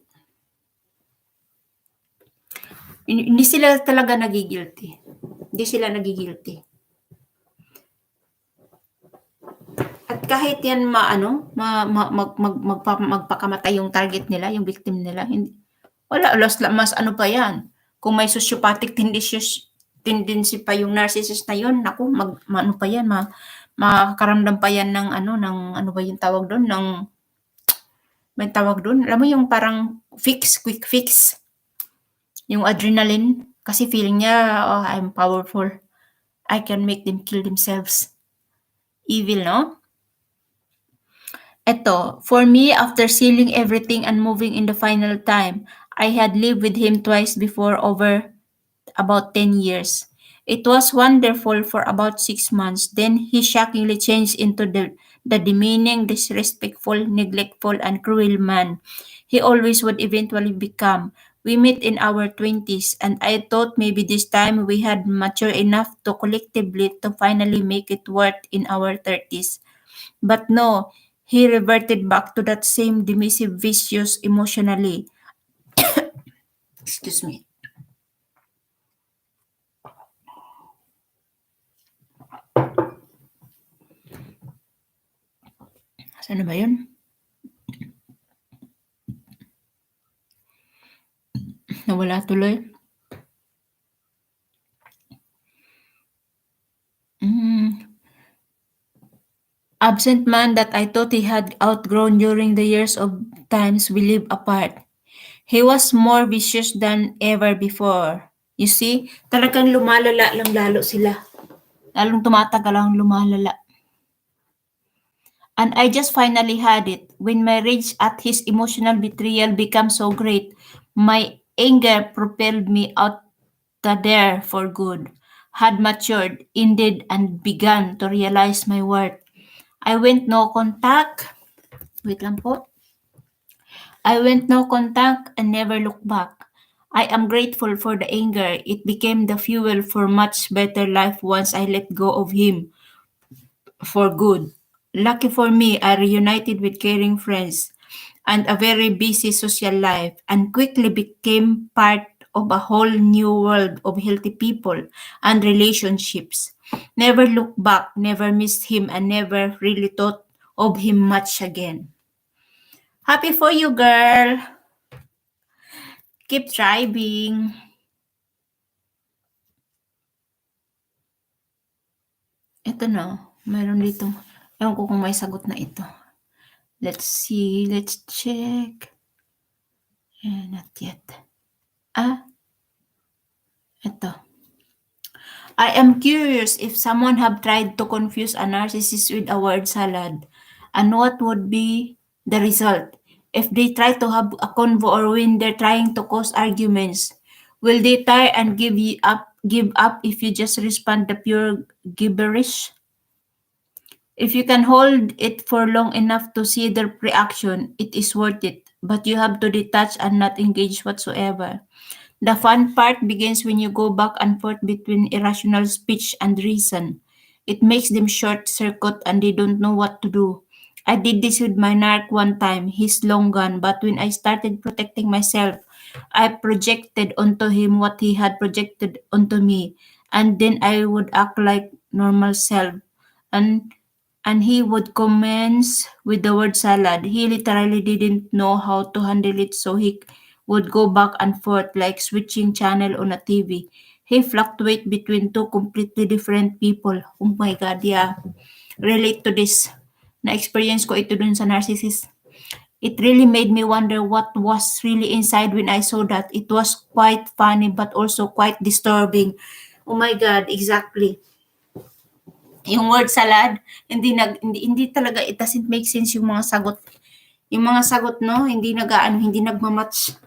Hindi sila talaga nagigilty. Hindi sila nagigilty. At kahit yan magpakamatay yung target nila, yung victim nila, mas ano pa yan. Kung may sociopathic tendency pa yung narcissist na yun, naku, ano pa yan, makakaramdam pa yan ng ano ba yung tawag doon, may tawag doon, alam mo yung parang quick fix, yung adrenaline, kasi feeling niya, oh, I'm powerful, I can make them kill themselves. Evil, no? Eto, for me, after sealing everything and moving in the final time, I had lived with him twice before over about 10 years. It was wonderful for about 6 months. Then he shockingly changed into the demeaning, disrespectful, neglectful, and cruel man he always would eventually become. We met in our 20s, and I thought maybe this time we had matured enough to collectively to finally make it work in our 30s. But no, he reverted back to that same dismissive, vicious emotionally. Excuse me. Saan na ba yun? Nawala tuloy. Absent man that I thought he had outgrown during the years of times we lived apart. He was more vicious than ever before. You see, talagang lumalala lang lalo sila. Lalong tumatagal lang lumalala. And I just finally had it. When my rage at his emotional betrayal became so great, my anger propelled me out there for good. Had matured, indeed, and began to realize my worth. I went no contact. Wait lang po. I went no contact and never looked back. I am grateful for the anger. It became the fuel for much better life once I let go of him for good. Lucky for me, I reunited with caring friends and a very busy social life and quickly became part of a whole new world of healthy people and relationships. Never looked back, never missed him, and never really thought of him much again. Happy for you, girl! Keep thriving! Ito na, mayroon dito. Ewan ko kung may sagot na ito. Let's see, let's check. Not yet. Ito. I am curious if someone have tried to confuse a narcissist with a word salad, and what would be the result? If they try to have a convo or when they're trying to cause arguments, will they tire and give up if you just respond to pure gibberish? If you can hold it for long enough to see their reaction, it is worth it, but you have to detach and not engage whatsoever. The fun part begins when you go back and forth between irrational speech and reason. It makes them short circuit and they don't know what to do. I did this with my narc one time. He's long gone, but when I started protecting myself, I projected onto him what he had projected onto me, and then I would act like normal self. And and he would commence with the word salad. He literally didn't know how to handle it, so he would go back and forth like switching channel on a TV. He fluctuate between two completely different people. Oh my God, yeah. Relate to this. Na-experience ko ito dun sa narcissist. It really made me wonder what was really inside when I saw that. It was quite funny but also quite disturbing. Oh my God, exactly. Yung word salad, hindi talaga, it doesn't make sense yung mga sagot. Yung mga sagot, no, hindi hindi nagma-match.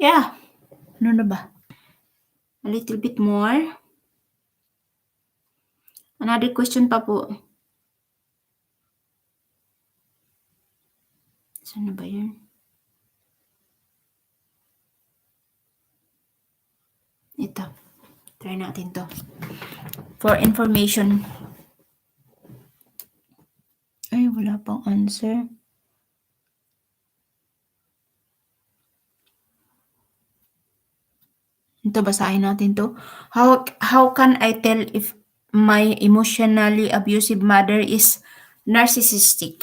Yeah. Ano na ba? A little bit more. Another question pa po. Saan na ba yun? Ito. Try natin 'to. For information. pang answer? Ito, basahin natin to. How can I tell if my emotionally abusive mother is narcissistic?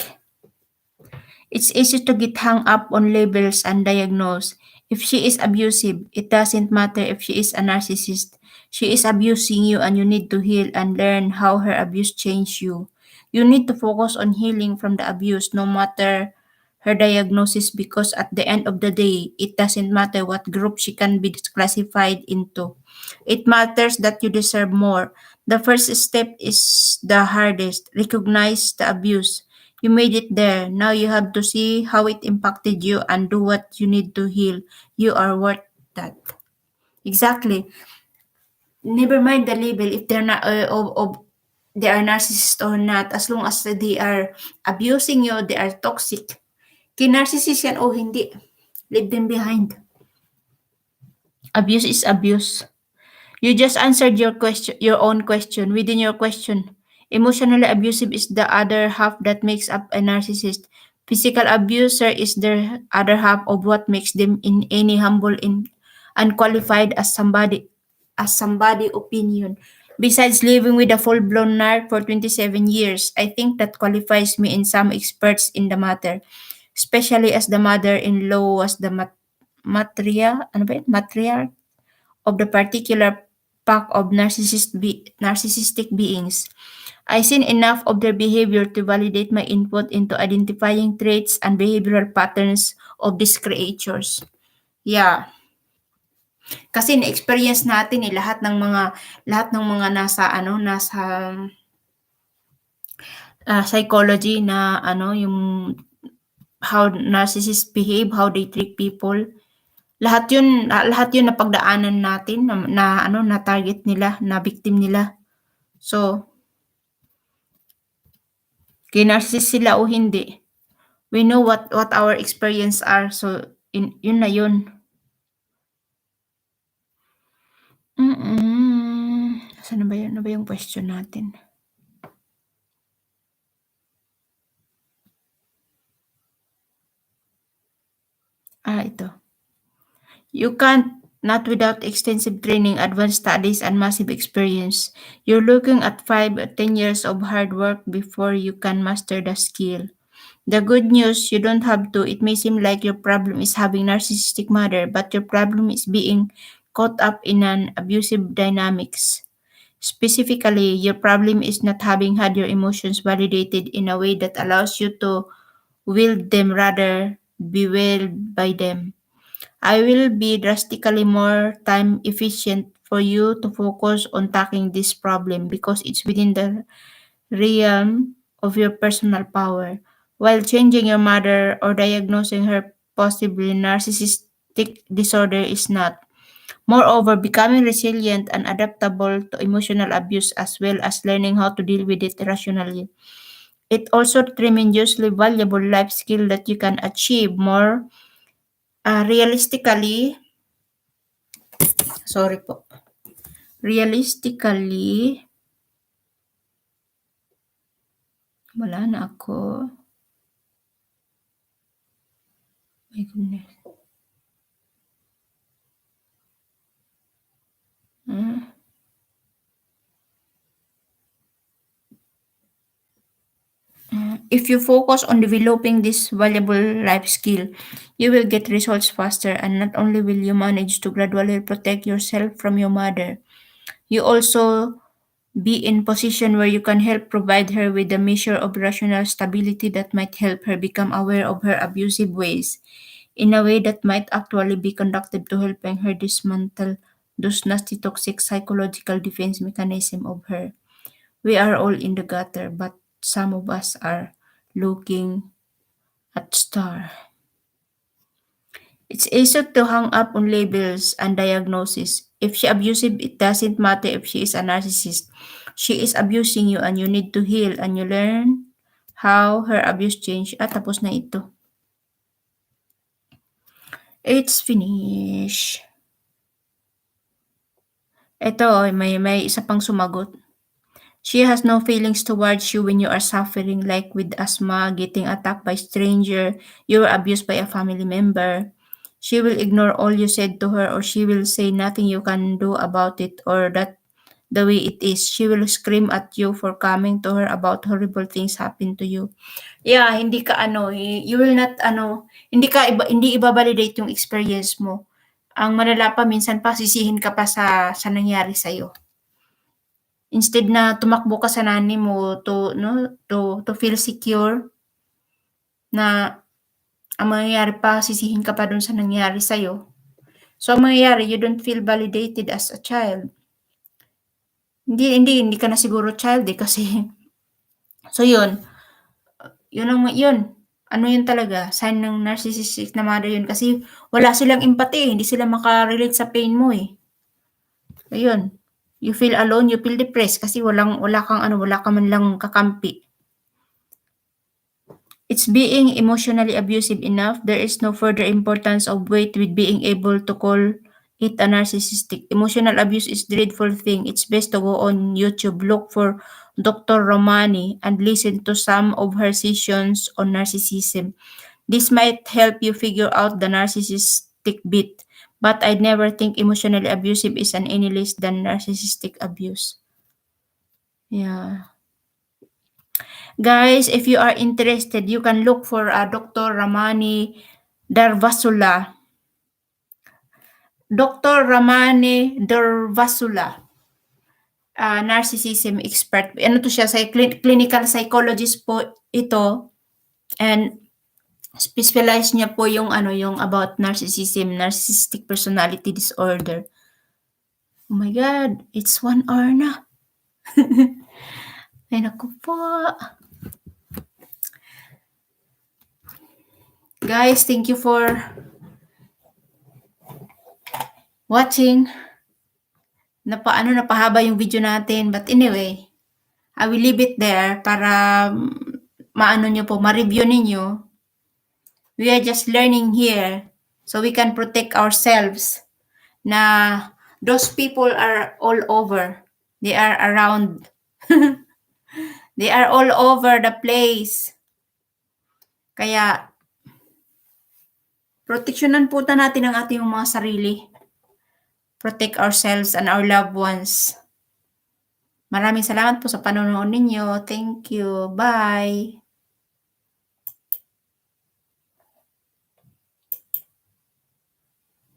It's easy to get hung up on labels and diagnose. If she is abusive, it doesn't matter if she is a narcissist. She is abusing you and you need to heal and learn how her abuse changed you. You need to focus on healing from the abuse no matter her diagnosis, because at the end of the day, it doesn't matter what group she can be classified into. It matters that you deserve more. The first step is the hardest. Recognize the abuse. You made it there. Now you have to see how it impacted you and do what you need to heal. You are worth that. Exactly. Never mind the label if they're not they are narcissist or not. As long as they are abusing you, they are toxic. Kinarcissist yan o hindi. Leave them behind. Abuse is abuse. You just answered your own question within your question. Emotionally abusive is the other half that makes up a narcissist. Physical abuser is the other half of what makes them in any humble in unqualified as somebody opinion. Besides living with a full-blown narc for 27 years, I think that qualifies me in some experts in the matter, especially as the mother-in-law was the matriarch of the particular pack of narcissistic beings. I've seen enough of their behavior to validate my input into identifying traits and behavioral patterns of these creatures. Yeah, kasi na-experience natin lahat ng mga nasa psychology na yung how narcissists behave, how they treat people. Lahat yun napagdaanan natin na target nila, na victim nila. So, kinarsis sila o hindi, we know what our experience are. So, yun na yun. Saan na ba yun? Ano ba yung question natin? Ito. You can't, not without extensive training, advanced studies, and massive experience. You're looking at 5 or 10 years of hard work before you can master the skill. The good news, you don't have to. It may seem like your problem is having narcissistic mother, but your problem is being caught up in an abusive dynamics. Specifically, your problem is not having had your emotions validated in a way that allows you to wield them, rather be willed by them. I will be drastically more time efficient for you to focus on tackling this problem because it's within the realm of your personal power, while changing your mother or diagnosing her possibly narcissistic disorder is not. Moreover, becoming resilient and adaptable to emotional abuse as well as learning how to deal with it rationally. It also tremendously valuable life skill that you can achieve more realistically. Sorry po. Realistically, wala na ako. My goodness. If you focus on developing this valuable life skill, you will get results faster, and not only will you manage to gradually protect yourself from your mother, you also be in position where you can help provide her with a measure of rational stability that might help her become aware of her abusive ways in a way that might actually be conductive to helping her dismantle those nasty toxic psychological defense mechanism of her. We are all in the gutter, but some of us are looking at star. It's easy to hang up on labels and diagnosis. If she abusive, it doesn't matter if she is a narcissist. She is abusing you and you need to heal and you learn how her abuse changed. Tapos na ito. It's finished. Ito, may isa pang sumagot. She has no feelings towards you when you are suffering, like with asthma, getting attacked by stranger, you were abused by a family member. She will ignore all you said to her, or she will say nothing you can do about it, or that the way it is. She will scream at you for coming to her about horrible things happen to you. Yeah, hindi ka you will not hindi iba-validate yung experience mo. Ang malala pa minsan pa sisihin ka pa sa nangyari sa instead na tumakbo ka sa nanay mo to feel secure na ang mangyayari pa sisihin ka pa dun sa nangyari sa'yo. So, ang mangyayari you don't feel validated as a child. Hindi ka na siguro child, kasi so yun. Yun. Ano yun talaga, sign ng narcissistic na mother yun kasi wala silang empathy, hindi sila maka-relate sa pain mo, Ayun. You feel alone, you feel depressed kasi wala ka man lang kakampi. It's being emotionally abusive enough. There is no further importance of weight with being able to call it a narcissistic. Emotional abuse is a dreadful thing. It's best to go on YouTube, look for Dr. Romani, and listen to some of her sessions on narcissism. This might help you figure out the narcissistic bit, but I'd never think emotionally abusive is any less than narcissistic abuse. Yeah. Guys, if you are interested, you can look for Dr. Ramani Darvasula. Dr. Ramani Darvasula. Narcissism expert. Ano to siya? Clinical psychologist po ito. And specialize niya po yung about narcissism, narcissistic personality disorder. Oh my God, it's 1 hour na. Ay, naku po. Guys, thank you for watching. Napahaba yung video natin. But anyway, I will leave it there para ma-review ninyo. We are just learning here so we can protect ourselves na those people are all over. They are around. They are all over the place. Kaya, proteksyonan po natin ang ating mga sarili. Protect ourselves and our loved ones. Maraming salamat po sa panonood ninyo. Thank you. Bye.